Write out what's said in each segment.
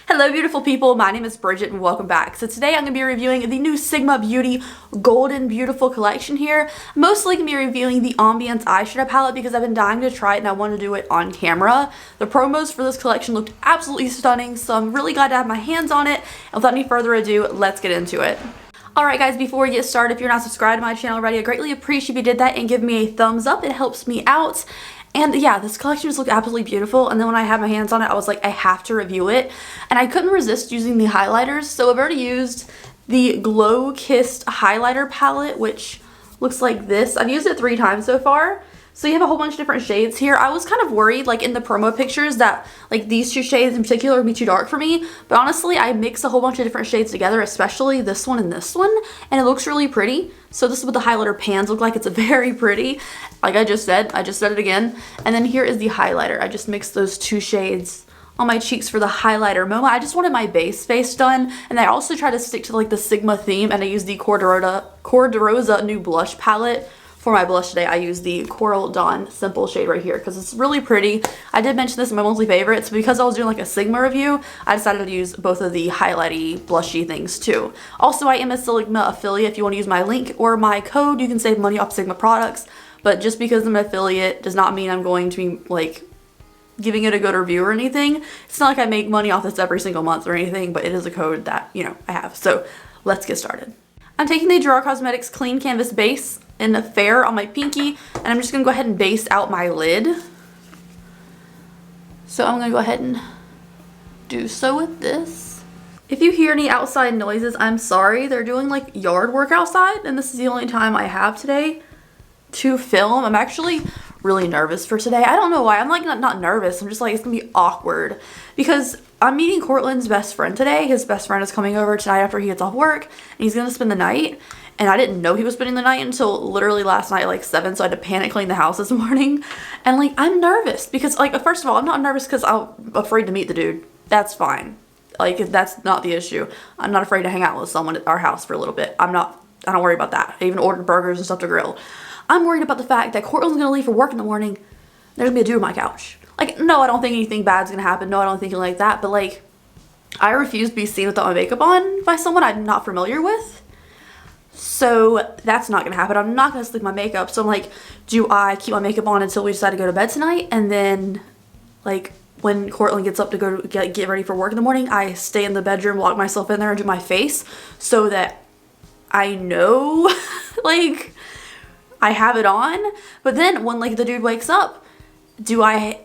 Hello beautiful people, my name is Bridget and welcome back. So today I'm going to be reviewing the new Sigma Beauty Golden Beautiful collection here. I'm mostly going to be reviewing the Ambiance eyeshadow palette because I've been dying to try it and I want to do it on camera. The promos for this collection looked absolutely stunning, so I'm really glad to have my hands on it. And without any further ado, let's get into it. Alright guys, before we get started, if you're not subscribed to my channel already, I greatly appreciate if you did that and give me a thumbs up. It helps me out. And yeah, this collection just looked absolutely beautiful, and then when I had my hands on it, I was like, I have to review it. And I couldn't resist using the highlighters, so I've already used the Glow Kissed highlighter palette, which looks like this. I've used it 3 times so far. So you have a whole bunch of different shades here. I was kind of worried, like in the promo pictures, that like these 2 shades in particular would be too dark for me. But honestly, I mixed a whole bunch of different shades together, especially this one and this one, and it looks really pretty. So this is what the highlighter pans look like. It's very pretty. Like I just said it again. And then here is the highlighter. I just mixed those 2 shades on my cheeks for the highlighter moment. I just wanted my base face done, and I also try to stick to like the Sigma theme, and I used the Cordorosa new blush palette. For my blush today, I used the Coral Dawn Simple shade right here because it's really pretty. I did mention this in my monthly favorites, but because I was doing like a Sigma review, I decided to use both of the highlighty, blushy things too. Also, I am a Sigma affiliate. If you want to use my link or my code, you can save money off Sigma products. But just because I'm an affiliate does not mean I'm going to be like giving it a good review or anything. It's not like I make money off this every single month or anything, but it is a code that, you know, I have. So let's get started. I'm taking the Gerard Cosmetics Clean Canvas Base in a Fair on my pinky, and I'm just going to go ahead and base out my lid. So I'm going to go ahead and do so with this. If you hear any outside noises, I'm sorry. They're doing like yard work outside, and this is the only time I have today to film. I'm actually really nervous for today. I don't know why. I'm like not nervous. I'm just like, it's going to be awkward because I'm meeting Cortland's best friend today. His best friend is coming over tonight after he gets off work, and he's going to spend the night. And I didn't know he was spending the night until literally last night at like 7, so I had to panic clean the house this morning. And like, I'm nervous because like, first of all, I'm not nervous because I'm afraid to meet the dude. That's fine. Like, that's not the issue. I'm not afraid to hang out with someone at our house for a little bit. I don't worry about that. I even ordered burgers and stuff to grill. I'm worried about the fact that Cortland's gonna leave for work in the morning. There's gonna be a dude on my couch. Like, no, I don't think anything bad's gonna happen. No, I don't think anything like that. But like, I refuse to be seen without my makeup on by someone I'm not familiar with. So that's not gonna happen. I'm not gonna sleep my makeup. So I'm like, do I keep my makeup on until we decide to go to bed tonight? And then like when Cortland gets up to go get ready for work in the morning, I stay in the bedroom, lock myself in there and do my face so that I know like I have it on. But then when like the dude wakes up, I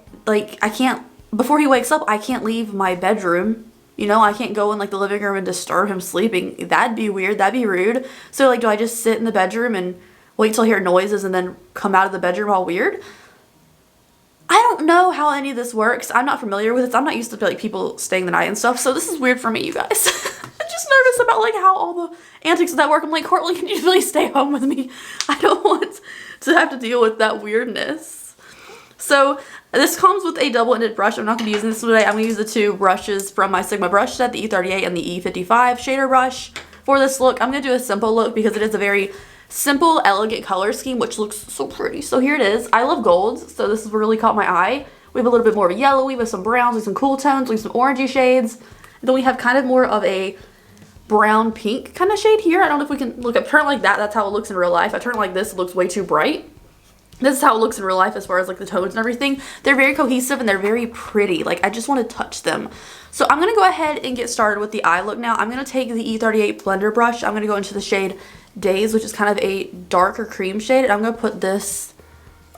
can't, before he wakes up, I can't leave my bedroom. You know, I can't go in like the living room and disturb him sleeping. That'd be weird. That'd be rude. So like, do I just sit in the bedroom and wait till I hear noises and then come out of the bedroom all weird? I don't know how any of this works. I'm not familiar with this. I'm not used to like people staying the night and stuff. So this is weird for me, you guys. I'm just nervous about like how all the antics of that work. I'm like, Cortland, can you please stay home with me? I don't want to have to deal with that weirdness. So this comes with a double-ended brush. I'm not going to be using this today. I'm going to use the 2 brushes from my Sigma brush set, the E38 and the E55 shader brush. For this look, I'm going to do a simple look because it is a very simple, elegant color scheme, which looks so pretty. So here it is. I love golds, so this is what really caught my eye. We have a little bit more of a yellow, we have some browns, we have some cool tones, we have some orangey shades. And then we have kind of more of a brown pink kind of shade here. I don't know if we can look up, turn it like that. That's how it looks in real life. I turn it like this, it looks way too bright. This is how it looks in real life as far as like the tones and everything. They're very cohesive and they're very pretty. Like, I just want to touch them. So I'm going to go ahead and get started with the eye look now. I'm going to take the E38 blender brush. I'm going to go into the shade Days, which is kind of a darker cream shade. And I'm going to put this,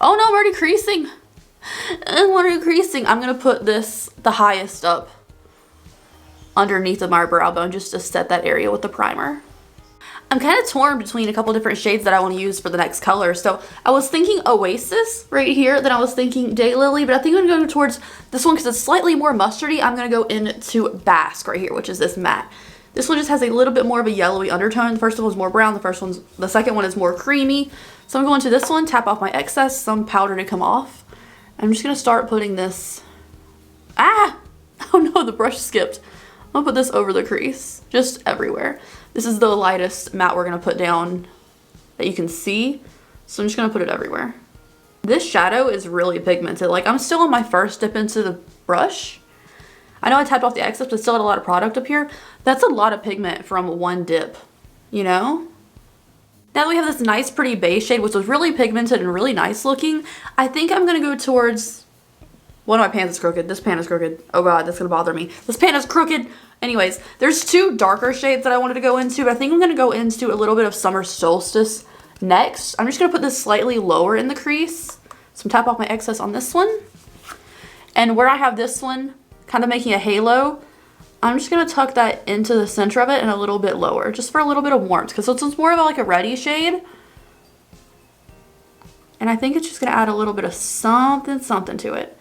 oh no, I'm already creasing. I'm already creasing. I'm going to put this the highest up underneath of my brow bone just to set that area with the primer. I'm kind of torn between a couple different shades that I want to use for the next color. So I was thinking Oasis right here, then I was thinking Daylily, but I think I'm going to go towards this one because it's slightly more mustardy. I'm going to go into Basque right here, which is this matte. This one just has a little bit more of a yellowy undertone. The first one was more brown, the second one is more creamy. So I'm going to this one, tap off my excess, some powder to come off. I'm just going to start putting this, oh no, the brush skipped. I'm going to put this over the crease, just everywhere. This is the lightest matte we're going to put down that you can see. So I'm just going to put it everywhere. This shadow is really pigmented. Like, I'm still on my first dip into the brush. I know I tapped off the excess, but still had a lot of product up here. That's a lot of pigment from one dip, you know? Now that we have this nice pretty base shade, which was really pigmented and really nice looking, I think I'm going to go towards... One of my pans is crooked. This pan is crooked. Oh god, that's going to bother me. This pan is crooked. Anyways, there's two darker shades that I wanted to go into, but I think I'm going to go into a little bit of Summer Solstice next. I'm just going to put this slightly lower in the crease. So I'm tap off my excess on this one. And where I have this one kind of making a halo, I'm just going to tuck that into the center of it and a little bit lower, just for a little bit of warmth, because it's more of like a reddy shade. And I think it's just going to add a little bit of something to it.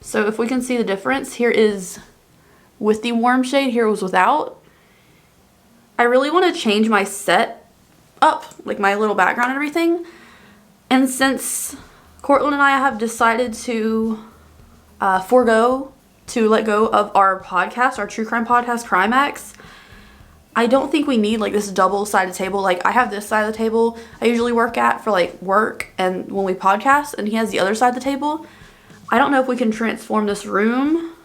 So if we can see the difference, here is with the warm shade, here was without. I really want to change my set up, like my little background and everything. And since Cortland and I have decided to let go of our podcast, our true crime podcast, Crimex, I don't think we need like this double-sided table. Like I have this side of the table I usually work at for like work and when we podcast, and he has the other side of the table. I don't know if we can transform this room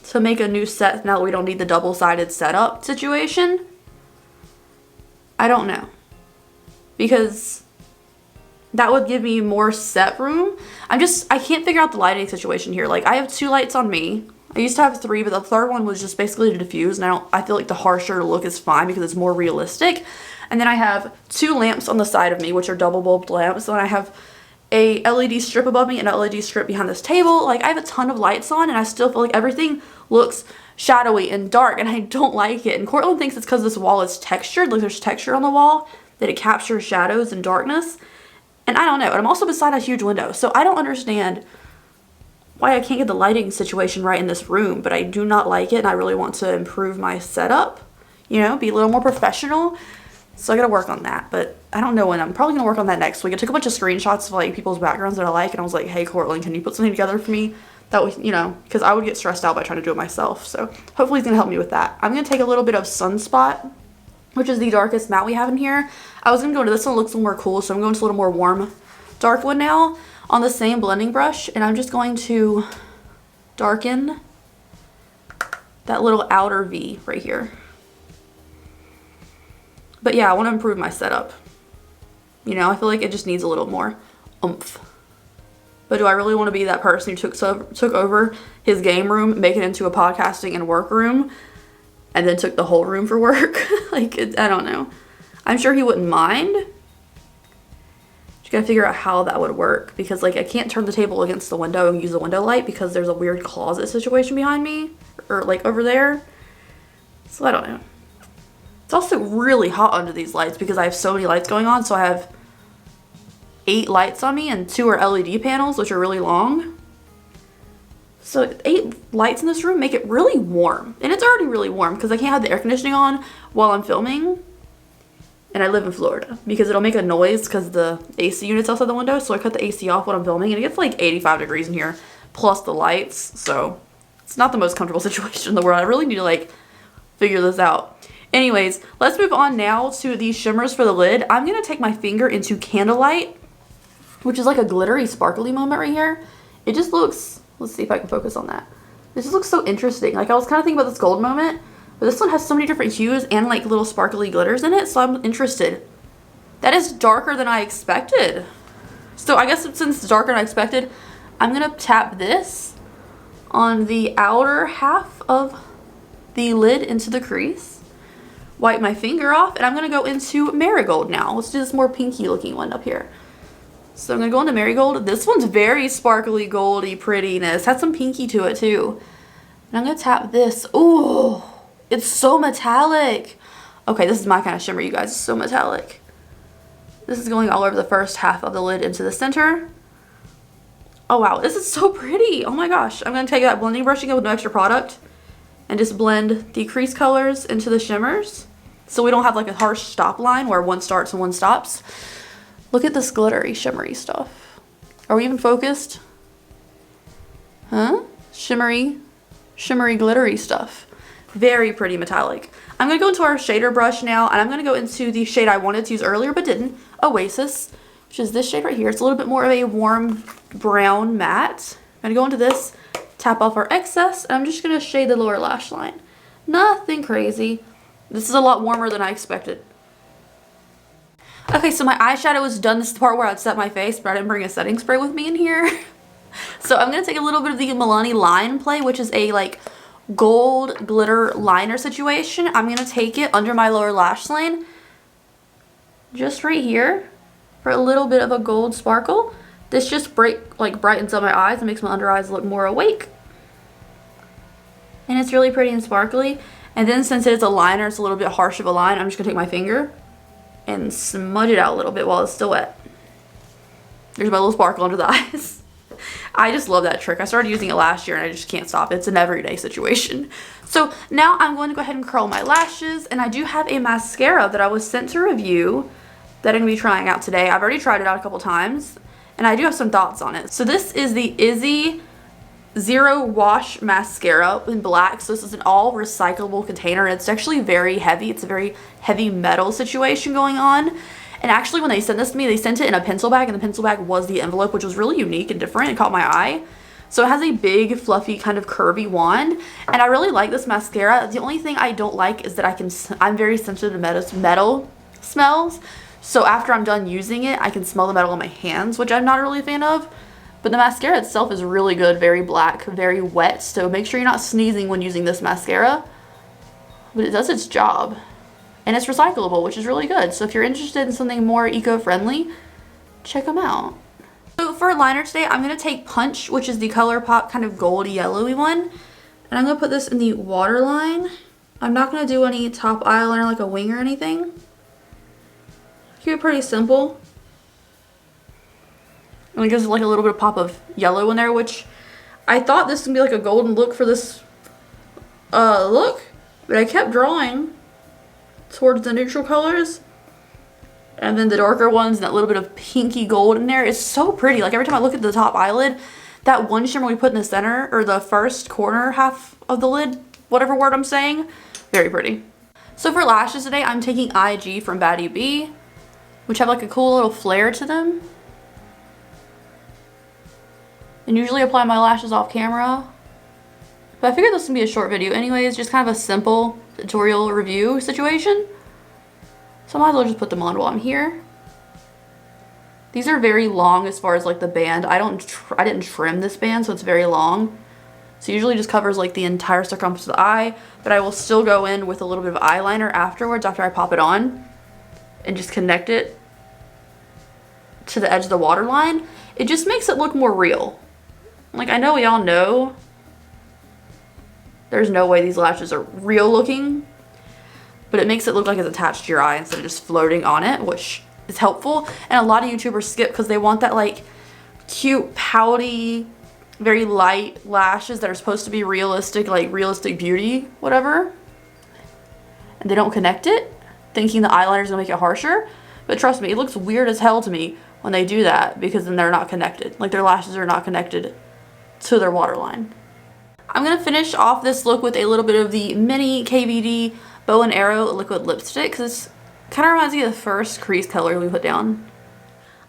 to make a new set now that we don't need the double-sided setup situation. I don't know. Because that would give me more set room. I can't figure out the lighting situation here. Like I have 2 lights on me. I used to have 3, but the third one was just basically to diffuse. And I feel like the harsher look is fine because it's more realistic. And then I have 2 lamps on the side of me, which are double bulbed lamps. And I have a LED strip above me and an LED strip behind this table. Like I have a ton of lights on and I still feel like everything looks shadowy and dark and I don't like it. And Cortland thinks it's because this wall is textured, like there's texture on the wall, that it captures shadows and darkness. And I don't know. And I'm also beside a huge window, so I don't understand why I can't get the lighting situation right in this room, but I do not like it and I really want to improve my setup, you know, be a little more professional. So I gotta work on that, but I don't know when. I'm probably gonna work on that next week. I took a bunch of screenshots of like people's backgrounds that I like, and I was like, hey Cortland, can you put something together for me? That would, you know, because I would get stressed out by trying to do it myself. So hopefully he's gonna help me with that. I'm gonna take a little bit of Sunspot, which is the darkest matte we have in here. I was gonna go into this one, it looks a little more cool, so I'm going to a little more warm dark one now on the same blending brush, and I'm just going to darken that little outer V right here. But yeah, I want to improve my setup. You know, I feel like it just needs a little more oomph. But do I really want to be that person who took over his game room, make it into a podcasting and work room, and then took the whole room for work? Like, I don't know. I'm sure he wouldn't mind. Just gotta figure out how that would work, because like I can't turn the table against the window and use the window light because there's a weird closet situation behind me, or like over there. So I don't know. It's also really hot under these lights because I have so many lights going on. So I have 8 lights on me and 2 are LED panels, which are really long. So 8 lights in this room make it really warm. And it's already really warm because I can't have the air conditioning on while I'm filming. And I live in Florida because it'll make a noise because the AC unit's outside the window. So I cut the AC off when I'm filming and it gets like 85 degrees in here plus the lights. So it's not the most comfortable situation in the world. I really need to like figure this out. Anyways, let's move on now to these shimmers for the lid. I'm going to take my finger into Candlelight, which is like a glittery, sparkly moment right here. It just looks, let's see if I can focus on that. This just looks so interesting. Like I was kind of thinking about this gold moment, but this one has so many different hues and like little sparkly glitters in it, so I'm interested. That is darker than I expected. So I guess since it's darker than I expected, I'm going to tap this on the outer half of the lid into the crease. Wipe my finger off, and I'm going to go into Marigold now. Let's do this more pinky looking one up here. So I'm going to go into Marigold. This one's very sparkly, goldy prettiness. Has some pinky to it too. And I'm going to tap this. Ooh, it's so metallic. Okay, this is my kind of shimmer, you guys. It's so metallic. This is going all over the first half of the lid into the center. Oh wow, this is so pretty. Oh my gosh. I'm going to take that blending brush again with no extra product and just blend the crease colors into the shimmers so we don't have like a harsh stop line where one starts and one stops. Look at this glittery, shimmery stuff. Are we even focused? Huh? Shimmery, glittery stuff. Very pretty metallic. I'm going to go into our shader brush now, and I'm going to go into the shade I wanted to use earlier but didn't, Oasis, which is this shade right here. It's a little bit more of a warm brown matte. I'm going to go into this, tap off our excess, and I'm just going to shade the lower lash line. Nothing crazy. This is a lot warmer than I expected. Okay, so my eyeshadow is done. This is the part where I'd set my face, but I didn't bring a setting spray with me in here. So I'm going to take a little bit of the Milani Line Play, which is a like gold glitter liner situation. I'm going to take it under my lower lash line, just right here, for a little bit of a gold sparkle. This just brightens up my eyes and makes my under eyes look more awake. And it's really pretty and sparkly. And then since it's a liner, it's a little bit harsh of a line, I'm just going to take my finger and smudge it out a little bit while it's still wet. There's my little sparkle under the eyes. I just love that trick. I started using it last year and I just can't stop. It's an everyday situation. So now I'm going to go ahead and curl my lashes, and I do have a mascara that I was sent to review that I'm going to be trying out today. I've already tried it out a couple times and I do have some thoughts on it. So this is the Izzy Zero Wash Mascara in black. So this is an all recyclable container. It's actually very heavy. It's a very heavy metal situation going on. And actually when they sent this to me, they sent it in a pencil bag, and the pencil bag was the envelope, which was really unique and different. It caught my eye. So it has a big, fluffy, kind of curvy wand, and I really like this mascara. The only thing I don't like is that I'm very sensitive to metal smells. So after I'm done using it, I can smell the metal on my hands, which I'm not really a fan of. But the mascara itself is really good, very black, very wet. So make sure you're not sneezing when using this mascara. But it does its job. And it's recyclable, which is really good. So if you're interested in something more eco-friendly, check them out. So for liner today, I'm going to take Punch, which is the Colourpop kind of gold yellowy one. And I'm going to put this in the waterline. I'm not going to do any top eyeliner like a wing or anything. Keep it pretty simple. And it gives like a little bit of pop of yellow in there, which I thought this would be like a golden look for this look. But I kept drawing towards the neutral colors. And then the darker ones and that little bit of pinky gold in there is so pretty. Like every time I look at the top eyelid, that one shimmer we put in the center, or the first corner half of the lid, whatever word I'm saying, very pretty. So for lashes today, I'm taking IG from Baddie B, which have like a cool little flare to them. And usually apply my lashes off camera. But I figured this would be a short video anyways, just kind of a simple tutorial review situation. So I might as well just put them on while I'm here. These are very long as far as like the band. I didn't trim this band, so it's very long. So usually just covers like the entire circumference of the eye, but I will still go in with a little bit of eyeliner afterwards after I pop it on and just connect it to the edge of the waterline. It just makes it look more real. Like I know we all know there's no way these lashes are real looking, but it makes it look like it's attached to your eye instead of just floating on it, which is helpful. And a lot of YouTubers skip because they want that like cute, pouty, very light lashes that are supposed to be realistic, like realistic beauty, whatever. And they don't connect it, thinking the eyeliner is gonna make it harsher. But trust me, it looks weird as hell to me when they do that, because then they're not connected. Like their lashes are not connected to their waterline. I'm gonna finish off this look with a little bit of the mini KVD Bow and Arrow liquid lipstick, because it kind of reminds me of the first crease color we put down.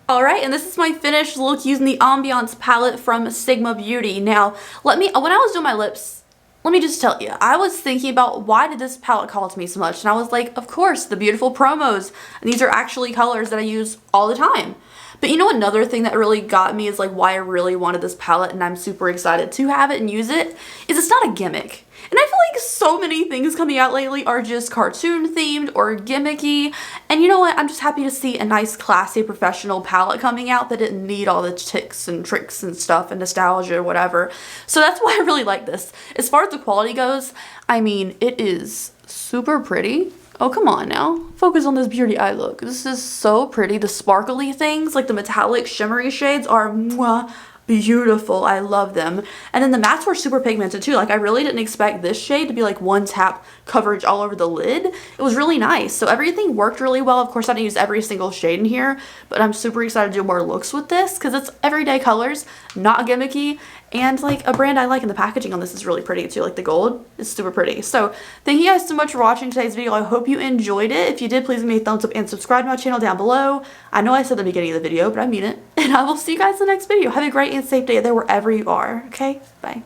Alright, and this is my finished look using the Ambiance palette from Sigma Beauty. Now, when I was doing my lips, let me just tell you, I was thinking about why did this palette call to me so much, and I was like, of course, the beautiful promos, and these are actually colors that I use all the time. But you know, another thing that really got me is like why I really wanted this palette, and I'm super excited to have it and use it, is it's not a gimmick. And I feel like so many things coming out lately are just cartoon themed or gimmicky. And you know what? I'm just happy to see a nice, classy, professional palette coming out that didn't need all the tics and tricks and stuff and nostalgia or whatever. So that's why I really like this. As far as the quality goes, I mean, it is super pretty. Oh, come on now. Focus on this beauty eye look. This is so pretty. The sparkly things, like the metallic shimmery shades, are mwah, beautiful. I love them. And then the mattes were super pigmented too. Like I really didn't expect this shade to be like one tap coverage all over the lid. It was really nice. So everything worked really well. Of course I didn't use every single shade in here, but I'm super excited to do more looks with this because it's everyday colors, not gimmicky, and like a brand I like, and the packaging on this is really pretty too. Like the gold is super pretty. So thank you guys so much for watching today's video. I hope you enjoyed it. If you did, please give me a thumbs up and subscribe to my channel down below. I know I said at the beginning of the video, but I mean it. And I will see you guys in the next video. Have a great and safe day there wherever you are. Okay, bye.